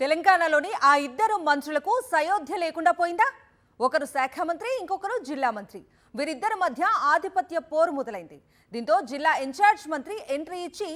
తెలంగాణలోని ఆ ఇద్దరు మంత్రులకు సయోధ్య లేకుండా పోయిందా? ఒకరు శాఖ మంత్రి, ఇంకొకరు జిల్లా మంత్రి. వీరిద్దరి మధ్య ఆధిపత్య పోరు మొదలైంది. దీంతో జిల్లా ఇన్ఛార్జ్ మంత్రి ఎంట్రీ ఇచ్చి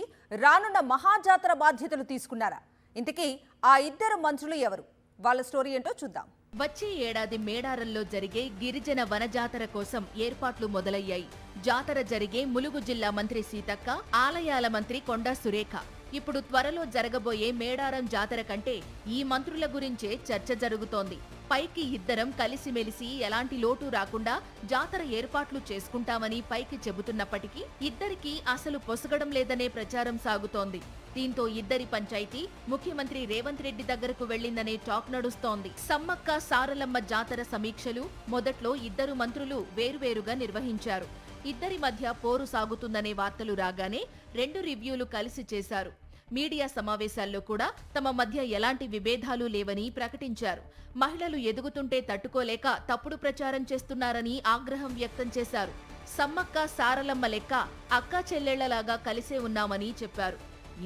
రానున్న మహాజాతర బాధ్యతలు తీసుకున్నారా? ఇంతకీ ఆ ఇద్దరు మంత్రులు ఎవరు? వాళ్ళ స్టోరీ ఏంటో చూద్దాం. వచ్చే ఏడాది మేడారంలో జరిగే గిరిజన వన జాతర కోసం ఏర్పాట్లు మొదలయ్యాయి. జాతర జరిగే ములుగు జిల్లా మంత్రి సీతక్క, ఆలయాల మంత్రి కొండా సురేఖ. ఇప్పుడు త్వరలో జరగబోయే మేడారం జాతర కంటే ఈ మంత్రుల గురించే చర్చ జరుగుతోంది. పైకి ఇద్దరం కలిసిమెలిసి ఎలాంటి లోటు రాకుండా జాతర ఏర్పాట్లు చేసుకుంటామని పైకి చెబుతున్నప్పటికీ ఇద్దరికీ అసలు పొసగడం లేదనే ప్రచారం సాగుతోంది. దీంతో ఇద్దరి పంచాయతీ ముఖ్యమంత్రి రేవంత్ రెడ్డి దగ్గరకు వెళ్లిందనే టాక్ నడుస్తోంది. సమ్మక్క సారలమ్మ జాతర సమీక్షలు మొదట్లో ఇద్దరు మంత్రులు వేరువేరుగా నిర్వహించారు. ఇద్దరి మధ్య పోరు సాగుతుందనే వార్తలు రాగానే 2 రివ్యూలు కలిసి చేశారు. మీడియా సమావేశాల్లో కూడా తమ మధ్య ఎలాంటి విభేదాలు లేవని ప్రకటించారు. మహిళలు ఎదుగుతుంటే తట్టుకోలేక తప్పుడు ప్రచారం చేస్తున్నారని ఆగ్రహం వ్యక్తం చేశారు. సమ్మక్క సారలమ్మ లెక్క అక్కా చెల్లెళ్లలాగా కలిసే ఉన్నామని చెప్పారు.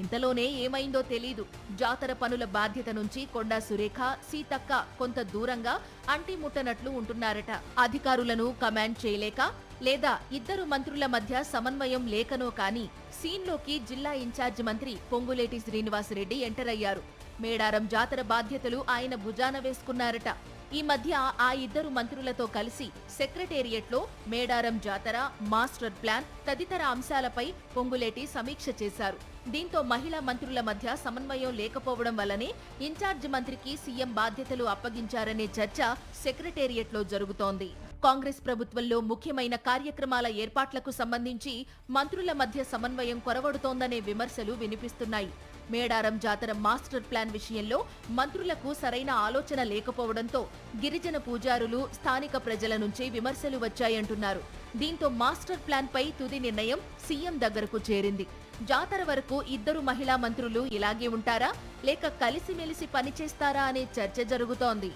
ఇంతలోనే ఏమైందో తెలీదు. జాతర పనుల బాధ్యత నుంచి కొండా సురేఖ, సీతక్క కొంత దూరంగా అంటిముట్టనట్లు ఉంటున్నారట. అధికారులను కమాండ్ చేయలేక లేదా ఇద్దరు మంత్రుల మధ్య సమన్వయం లేకనో కానీ సీన్లోకి జిల్లా ఇన్ఛార్జ్ మంత్రి పొంగులేటి శ్రీనివాసరెడ్డి ఎంటర్ అయ్యారు. మేడారం జాతర బాధ్యతలు ఆయన భుజాన వేసుకున్నారట. ఈ మధ్య ఆ ఇద్దరు మంత్రులతో కలిసి సెక్రటేరియట్లో మేడారం జాతర, మాస్టర్ ప్లాన్ తదితర అంశాలపై పొంగులేటి సమీక్ష చేశారు. దీంతో మహిళా మంత్రుల మధ్య సమన్వయం లేకపోవడం వల్లనే ఇన్ఛార్జ్ మంత్రికి సీఎం బాధ్యతలు అప్పగించారనే చర్చ సెక్రటేరియట్లో జరుగుతోంది. కాంగ్రెస్ ప్రభుత్వంలో ముఖ్యమైన కార్యక్రమాల ఏర్పాట్లకు సంబంధించి మంత్రుల మధ్య సమన్వయం కొరవడుతోందనే విమర్శలు వినిపిస్తున్నాయి. మేడారం జాతర మాస్టర్ ప్లాన్ విషయంలో మంత్రులకు సరైన ఆలోచన లేకపోవడంతో గిరిజన పూజారులు, స్థానిక ప్రజల నుంచి విమర్శలు వచ్చాయంటున్నారు. దీంతో మాస్టర్ ప్లాన్ పై తుది నిర్ణయం సీఎం దగ్గరకు చేరింది. జాతర వరకు ఇద్దరు మహిళా మంత్రులు ఇలాగే ఉంటారా, లేక కలిసిమెలిసి పనిచేస్తారా అనే చర్చ జరుగుతోంది.